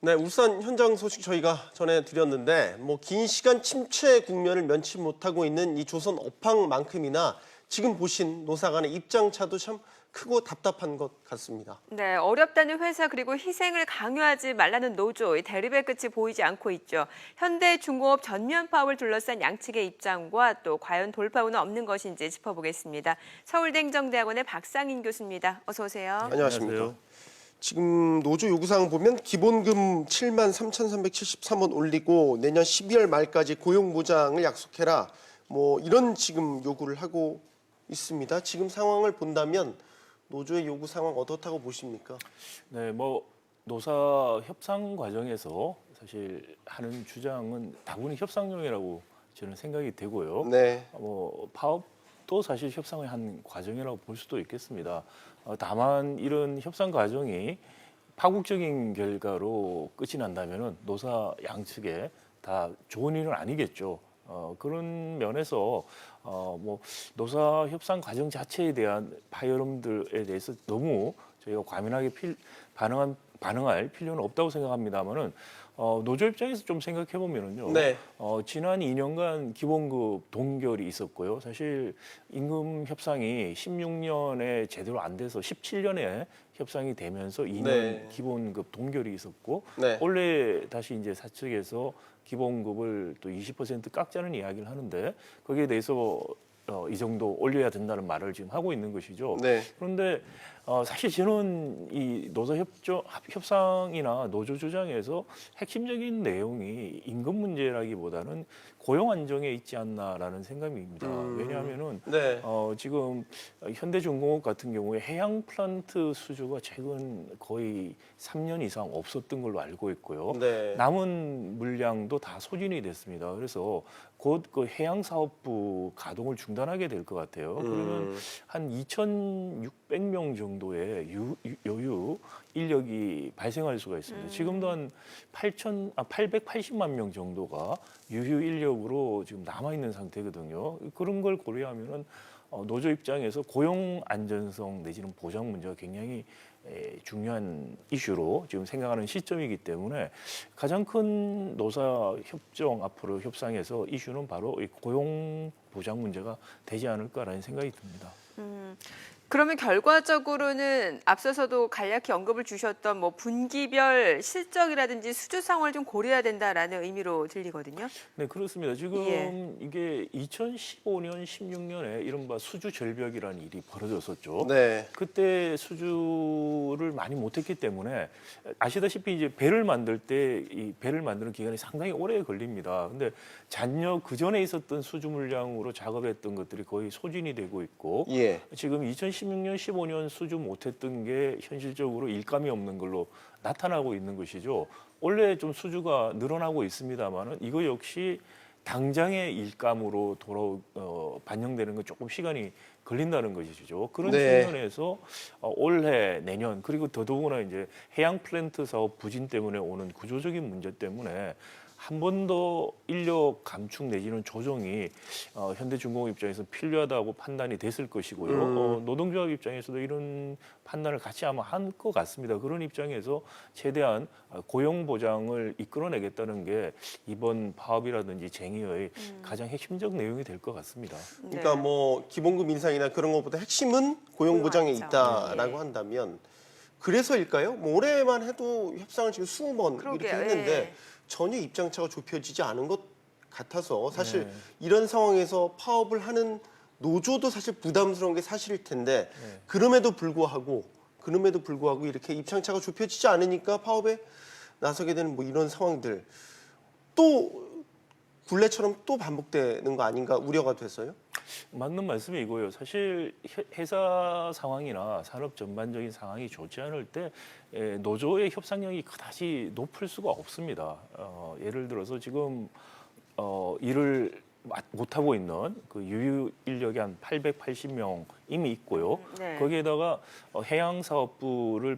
네, 울산 현장 소식 저희가 전해드렸는데 긴 시간 침체 국면을 면치 못하고 있는 이 조선 업황만큼이나 지금 보신 노사 간의 입장차도 참 크고 답답한 것 같습니다. 네, 어렵다는 회사 그리고 희생을 강요하지 말라는 노조, 이 대립의 끝이 보이지 않고 있죠. 현대중공업 전면 파업을 둘러싼 양측의 입장과 또 과연 돌파구는 없는 것인지 짚어보겠습니다. 서울대 행정대학원의 박상인 교수입니다. 어서 오세요. 안녕하십니까. 안녕하세요. 지금 노조 요구사항 보면 기본금 73,373원 올리고 내년 12월 말까지 고용보장을 약속해라. 이런 지금 요구를 하고 있습니다. 지금 상황을 본다면 노조의 요구 상황 어떻다고 보십니까? 네, 노사 협상 과정에서 사실 하는 주장은 다분히 협상용이라고 저는 생각이 되고요. 네. 파업도 사실 협상의 한 과정이라고 볼 수도 있겠습니다. 다만 이런 협상 과정이 파국적인 결과로 끝이 난다면은 노사 양측에 다 좋은 일은 아니겠죠. 그런 면에서 노사 협상 과정 자체에 대한 파열음들에 대해서 너무 저희가 과민하게 반응할 필요는 없다고 생각합니다만은 노조 입장에서 좀 생각해 보면은요. 네. 지난 2년간 기본급 동결이 있었고요. 사실 임금 협상이 16년에 제대로 안 돼서 17년에 협상이 되면서 2년 네. 기본급 동결이 있었고 네. 원래 다시 이제 사측에서 기본급을 또 20% 깎자는 이야기를 하는데 거기에 대해서 이 정도 올려야 된다는 말을 지금 하고 있는 것이죠. 네. 그런데 사실 저는 이 노사 협상이나 노조 조정에서 핵심적인 내용이 임금 문제라기보다는 고용 안정에 있지 않나라는 생각입니다. 왜냐하면은 네. 지금 현대중공업 같은 경우에 해양 플란트 수주가 최근 거의 3년 이상 없었던 걸로 알고 있고요. 네. 남은 물량도 다 소진이 됐습니다. 그래서 곧 그 해양사업부 가동을 중단하게 될 것 같아요. 그러면 한 2,600명 정도의 여유 인력이 발생할 수가 있습니다. 지금도 한 880만 명 정도가 유휴 인력으로 지금 남아 있는 상태거든요. 그런 걸 고려하면은 노조 입장에서 고용 안전성 내지는 보장 문제가 굉장히 중요한 이슈로 지금 생각하는 시점이기 때문에 가장 큰 노사 협정 앞으로 협상에서 이슈는 바로 이 고용 보장 문제가 되지 않을까라는 생각이 듭니다. 그러면 결과적으로는 앞서서도 간략히 언급을 주셨던 분기별 실적이라든지 수주 상황을 좀 고려해야 된다라는 의미로 들리거든요. 네, 그렇습니다. 지금 예. 이게 2015년, 16년에 이른바 수주 절벽이라는 일이 벌어졌었죠. 네. 그때 수주를 많이 못했기 때문에 아시다시피 이제 배를 만들 때 이 배를 만드는 기간이 상당히 오래 걸립니다. 근데 잔여 그 전에 있었던 수주 물량으로 작업했던 것들이 거의 소진이 되고 있고 예. 지금 2016년, 15년 수주 못했던 게 현실적으로 일감이 없는 걸로 나타나고 있는 것이죠. 원래 좀 수주가 늘어나고 있습니다만은 이거 역시 당장의 일감으로 반영되는 건 조금 시간이 걸린다는 것이죠. 그런 네. 측면에서 올해, 내년 그리고 더더구나 이제 해양 플랜트 사업 부진 때문에 오는 구조적인 문제 때문에 한 번 더 인력 감축 내지는 조정이 현대중공업 입장에서 필요하다고 판단이 됐을 것이고요. 노동조합 입장에서도 이런 판단을 같이 아마 한 것 같습니다. 그런 입장에서 최대한 고용 보장을 이끌어내겠다는 게 이번 파업이라든지 쟁의의 가장 핵심적 내용이 될 것 같습니다. 그러니까 기본급 인상이나 그런 것보다 핵심은 고용 보장에 고용 안정. 있다라고 예. 한다면 그래서일까요? 올해만 해도 협상을 지금 20번 이렇게 그러게요. 했는데 예. 전혀 입장차가 좁혀지지 않은 것 같아서 사실 네. 이런 상황에서 파업을 하는 노조도 사실 부담스러운 게 사실일 텐데 네. 그럼에도 불구하고 이렇게 입장차가 좁혀지지 않으니까 파업에 나서게 되는 이런 상황들 또 굴레처럼 또 반복되는 거 아닌가 우려가 돼서요? 맞는 말씀이고요. 사실 회사 상황이나 산업 전반적인 상황이 좋지 않을 때 노조의 협상력이 그다지 높을 수가 없습니다. 예를 들어서 지금 일을 못하고 있는 그 유휴 인력이 한 880명 이미 있고요. 네. 거기에다가 해양사업부를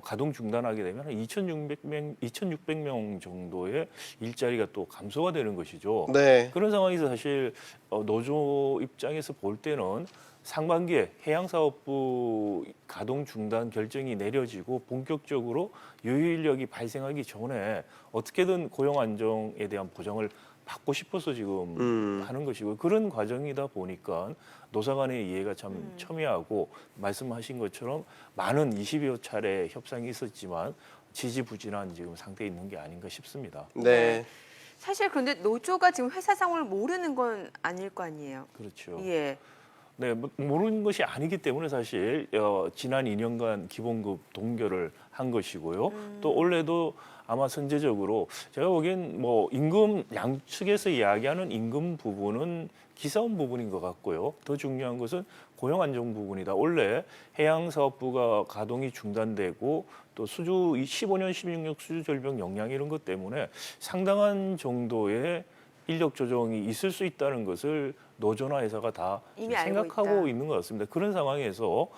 가동 중단하게 되면 한 2,600명 정도의 일자리가 또 감소가 되는 것이죠. 네. 그런 상황에서 사실 노조 입장에서 볼 때는 상반기에 해양사업부 가동 중단 결정이 내려지고 본격적으로 유휴 인력이 발생하기 전에 어떻게든 고용 안정에 대한 보장을 받고 싶어서 지금 하는 것이고 그런 과정이다 보니까 노사 간의 이해가 참 첨예하고 말씀하신 것처럼 많은 20여 차례 협상이 있었지만 지지부진한 지금 상태에 있는 게 아닌가 싶습니다. 네. 사실 그런데 노조가 지금 회사 상황을 모르는 건 아닐 거 아니에요. 그렇죠. 예. 네, 모르는 것이 아니기 때문에 사실 지난 2년간 기본급 동결을 한 것이고요. 또 올해도 아마 선제적으로 제가 보기엔 뭐 임금 양측에서 이야기하는 임금 부분은 기사원 부분인 것 같고요. 더 중요한 것은 고용 안정 부분이다. 원래 해양사업부가 가동이 중단되고 또 수주 15년, 16년 수주 절벽 영향 이런 것 때문에 상당한 정도의 인력 조정이 있을 수 있다는 것을 노조나 회사가 다 이미 알고 생각하고 있다. 있는 것 같습니다. 그런 상황에서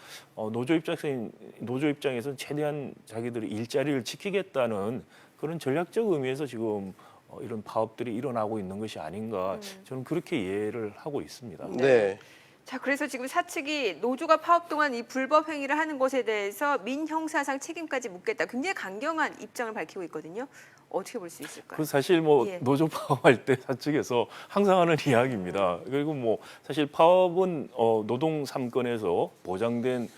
노조 입장에서는 최대한 자기들의 일자리를 지키겠다는 그런 전략적 의미에서 지금 이런 파업들이 일어나고 있는 것이 아닌가 저는 그렇게 이해를 하고 있습니다. 네. 자, 그래서 지금 사측이 노조가 파업 동안 이 불법 행위를 하는 것에 대해서 민형사상 책임까지 묻겠다. 굉장히 강경한 입장을 밝히고 있거든요. 어떻게 볼 수 있을까요? 그 사실 뭐 예. 노조 파업할 때 사측에서 항상 하는 이야기입니다. 그리고 뭐 사실 파업은 노동 3권에서 보장된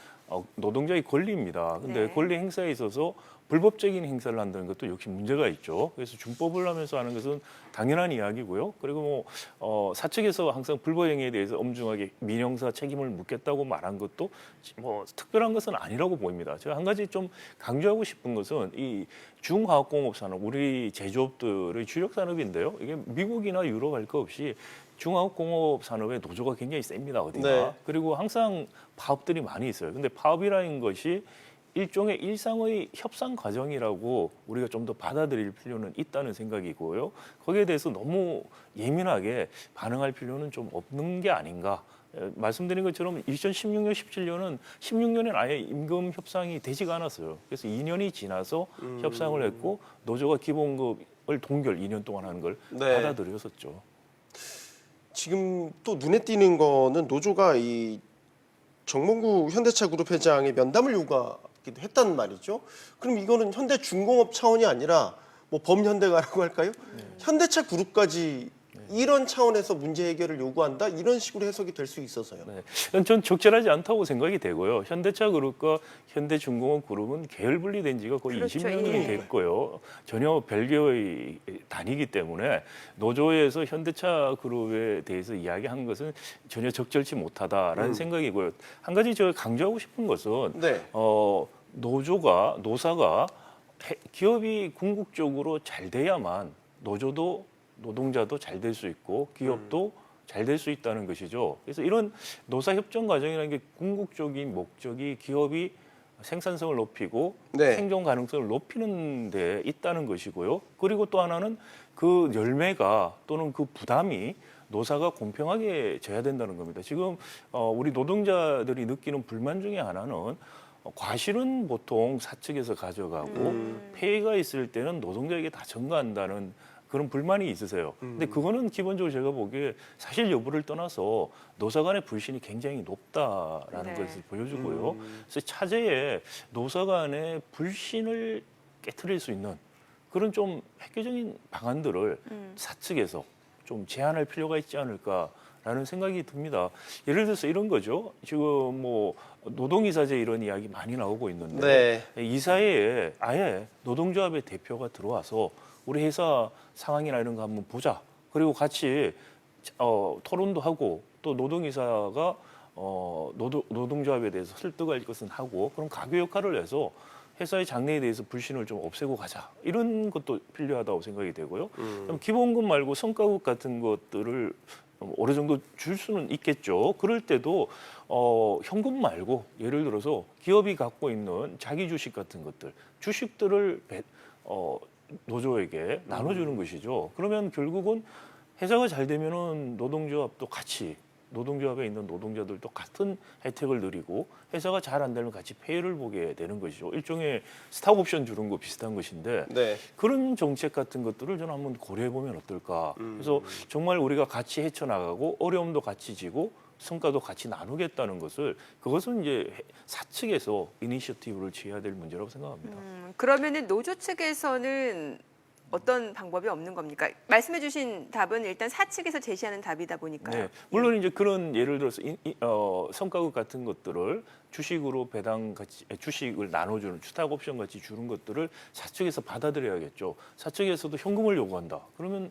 노동자의 권리입니다. 근데 네. 권리 행사에 있어서 불법적인 행사를 한다는 것도 역시 문제가 있죠. 그래서 준법을 하면서 하는 것은 당연한 이야기고요. 그리고 뭐 사측에서 항상 불법 행위에 대해서 엄중하게 민형사 책임을 묻겠다고 말한 것도 뭐 특별한 것은 아니라고 보입니다. 제가 한 가지 좀 강조하고 싶은 것은 이 중화학공업 산업, 우리 제조업들의 주력 산업인데요. 이게 미국이나 유럽 할 거 없이 중화학공업 산업의 노조가 굉장히 셉니다. 어디나. 네. 그리고 항상 파업들이 많이 있어요. 근데 파업이라는 것이 일종의 일상의 협상 과정이라고 우리가 좀 더 받아들일 필요는 있다는 생각이고요. 거기에 대해서 너무 예민하게 반응할 필요는 좀 없는 게 아닌가. 말씀드린 것처럼 2016년, 17년은 16년엔 아예 임금 협상이 되지가 않았어요. 그래서 2년이 지나서 협상을 했고 노조가 기본급을 동결 2년 동안 하는 걸 네. 받아들였었죠. 지금 또 눈에 띄는 거는 노조가 이 정몽구 현대차 그룹 회장의 면담을 요구하기도 했단 말이죠. 그럼 이거는 현대중공업 차원이 아니라 뭐 범현대가라고 할까요? 현대차 그룹까지 이런 차원에서 문제 해결을 요구한다 이런 식으로 해석이 될 수 있어서요. 네. 전 적절하지 않다고 생각이 되고요. 현대차 그룹과 현대중공업 그룹은 계열 분리된 지가 거의 그렇죠. 20년이 예. 됐고요. 전혀 별개의 단위이기 때문에 노조에서 현대차 그룹에 대해서 이야기한 것은 전혀 적절치 못하다라는 생각이고요. 한 가지 제가 강조하고 싶은 것은 네. 노사가 기업이 궁극적으로 잘 돼야만 노조도 노동자도 잘 될 수 있고 기업도 잘 될 수 있다는 것이죠. 그래서 이런 노사 협정 과정이라는 게 궁극적인 목적이 기업이 생산성을 높이고 네. 생존 가능성을 높이는 데 있다는 것이고요. 그리고 또 하나는 그 열매가 또는 그 부담이 노사가 공평하게 져야 된다는 겁니다. 지금 우리 노동자들이 느끼는 불만 중에 하나는 과실은 보통 사측에서 가져가고 폐해가 있을 때는 노동자에게 다 전가한다는 그런 불만이 있으세요. 근데 그거는 기본적으로 제가 보기에 사실 여부를 떠나서 노사 간의 불신이 굉장히 높다라는 네. 것을 보여주고요. 그래서 차제에 노사 간의 불신을 깨트릴 수 있는 그런 좀 획기적인 방안들을 사측에서 좀 제안할 필요가 있지 않을까라는 생각이 듭니다. 예를 들어서 이런 거죠. 지금 뭐 노동이사제 이런 이야기 많이 나오고 있는데 이사회에 아예 노동조합의 대표가 들어와서 우리 회사 상황이나 이런 거 한번 보자. 그리고 같이 토론도 하고 또 노동이사가 노동조합에 대해서 설득할 것은 하고 그럼 가교 역할을 해서 회사의 장래에 대해서 불신을 좀 없애고 가자. 이런 것도 필요하다고 생각이 되고요. 그럼 기본급 말고 성과급 같은 것들을 어느 정도 줄 수는 있겠죠. 그럴 때도 현금 말고 예를 들어서 기업이 갖고 있는 자기 주식 같은 것들, 주식들을 노조에게 나눠주는 것이죠. 그러면 결국은 회사가 잘 되면은 노동조합도 같이 노동조합에 있는 노동자들도 같은 혜택을 누리고 회사가 잘 안 되면 같이 폐해를 보게 되는 것이죠. 일종의 스탁 옵션 주는 거 비슷한 것인데 네. 그런 정책 같은 것들을 저는 한번 고려해 보면 어떨까. 그래서 정말 우리가 같이 헤쳐나가고 어려움도 같이 지고 성과도 같이 나누겠다는 것을 그것은 이제 사측에서 이니셔티브를 취해야 될 문제라고 생각합니다. 그러면은 노조 측에서는 어떤 방법이 없는 겁니까? 말씀해주신 답은 일단 사측에서 제시하는 답이다 보니까요. 네, 물론 이제 그런 예를 들어서 성과급 같은 것들을 주식으로 배당 같이 주식을 나눠주는 스탁 옵션 같이 주는 것들을 사측에서 받아들여야겠죠. 사측에서도 현금을 요구한다. 그러면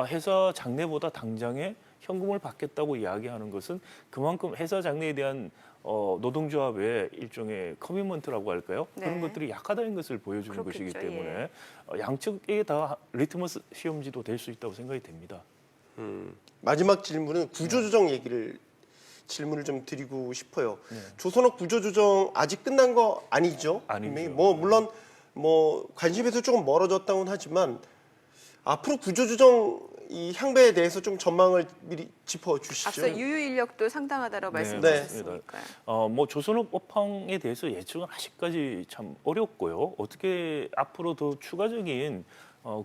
회사 장래보다 당장에 현금을 받겠다고 이야기하는 것은 그만큼 회사 장래에 대한 노동조합의 일종의 커미먼트라고 할까요? 네. 그런 것들이 약하다는 것을 보여주는 그렇겠죠, 것이기 때문에 예. 양측에 다 리트머스 시험지도 될 수 있다고 생각이 됩니다. 마지막 질문은 구조조정 질문을 좀 드리고 싶어요. 네. 조선업 구조조정 아직 끝난 거 아니죠? 아니죠. 분명히 물론 관심에서 조금 멀어졌다고는 하지만 앞으로 구조조정 이 향배에 대해서 좀 전망을 미리 짚어주시죠. 앞서 유유 인력도 상당하다라고 네, 말씀하셨으니까요. 조선업 업황에 대해서 예측은 아직까지 참 어렵고요. 어떻게 앞으로 더 추가적인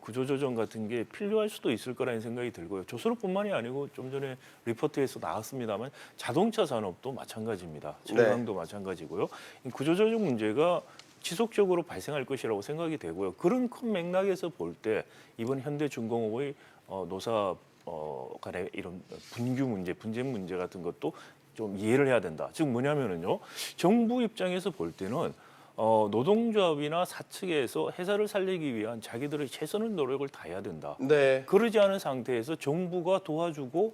구조조정 같은 게 필요할 수도 있을 거라는 생각이 들고요. 조선업뿐만이 아니고 좀 전에 리포트에서 나왔습니다만 자동차 산업도 마찬가지입니다. 철강도 마찬가지고요. 이 구조조정 문제가 지속적으로 발생할 것이라고 생각이 되고요. 그런 큰 맥락에서 볼 때 이번 현대중공업의 노사 간의 이런 분규 문제, 분쟁 문제 같은 것도 좀 이해를 해야 된다. 즉 뭐냐면은요, 정부 입장에서 볼 때는 노동조합이나 사측에서 회사를 살리기 위한 자기들의 최선의 노력을 다해야 된다. 네. 그러지 않은 상태에서 정부가 도와주고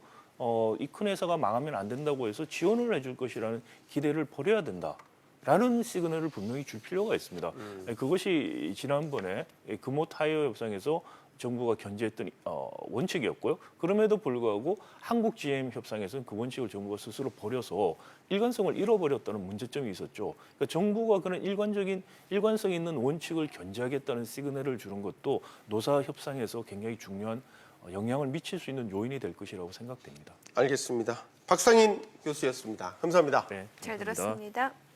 이 큰 회사가 망하면 안 된다고 해서 지원을 해줄 것이라는 기대를 버려야 된다. 라는 시그널을 분명히 줄 필요가 있습니다. 그것이 지난번에 금호 타이어 협상에서 정부가 견제했던 원칙이었고요. 그럼에도 불구하고 한국 GM 협상에서는 그 원칙을 정부가 스스로 버려서 일관성을 잃어버렸다는 문제점이 있었죠. 그러니까 정부가 그런 일관성 있는 원칙을 견제하겠다는 시그널을 주는 것도 노사 협상에서 굉장히 중요한 영향을 미칠 수 있는 요인이 될 것이라고 생각됩니다. 알겠습니다. 박상인 교수였습니다. 감사합니다. 네, 잘 감사합니다. 들었습니다.